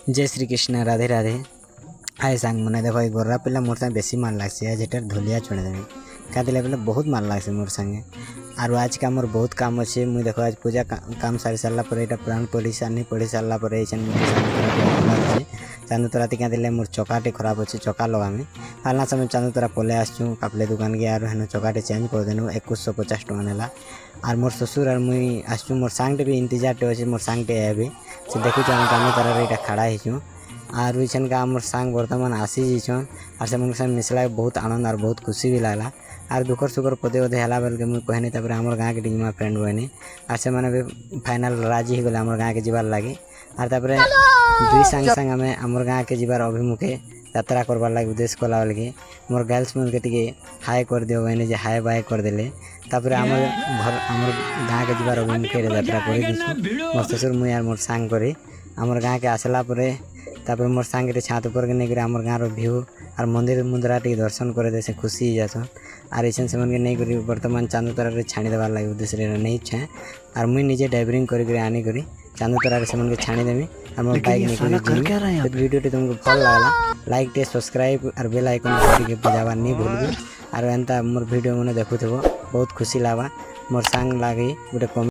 जय श्री कृष्ण राधे राधे। हाय सांग मैंने देखो ये गोर्रा पिला मोर संग बेसी मार लागसी आज एटार धुलिया चुने देवी क्या दिले बोले बहुत मार लागसी मोर संगे। और आज का मोर बहुत काम अच्छे मुझे देखो आज पूजा काम सारी सारा पर यहाँ प्राण पढ़ी सारी पढ़ी सारा पर चांदू तोरा क्या दिले मोर चकाटे खराब अच्छे चका लगामी फालना समय चांदू तोरा पले आसचु कापले दुकान गया और हेन चकाटे चेंज कर देनु 2150 टका नेला। और मोर ससुर और मुई आसचु मोर सांगटे भी इंतजार टे अच्छे मोर सांगटे आबे से देखु चांदू तोरा यहाँ खड़ा हेचु और इछन का मोर सांग बर्तमान आसी जीछन और से संग मिसला बहुत आनंद और बहुत खुशी भी लागला। और दुखर सुखर पदे पदे हला बेल के मुझे कहनी तापर आम गाँव के डिगमा फ्रेंड बहनी और से मैंने भी फाइनाल राजी हो गए आम गाँव के जीवार लगे और तापर दुई सांग सांग आम आम गाँव के जीवार अभिमुखे यात्रा करवार लगे उद्देश्य कला लगे मोर गर्ल्स मन के टी हाय कर दियो बहनी जे हाय बाय कर देले तापर आम घर आम गाँव के जीवार अभिमुखे यात्रा कर मोर ससुर मुई और मोर सांग करी आम गाँव के आसला तापर मोर सांगे छात ऊपर के नहीं आम गाँव व्यू और मंदिर मुंदरा टी दर्शन करे दे से खुशी जासन और ऐसा से मन के नहीं करी बर्तमान चांदू तोरा छाणी देवार लगे उद्देश्य नहीं छे और मुई निजे ड्राइवरिंग करी आनी करी चांदू तोरा से मन के छाणी देमी और मोर बाइक निकली वीडियो टी तुमको भल लागला लाइक टे सब्सक्राइब और बेल आइकन के बजावा नहीं भूलबी और एंता मोर वीडियो मैंने देखुथबो बहुत खुशी लावा मोर सांग लागी गोटे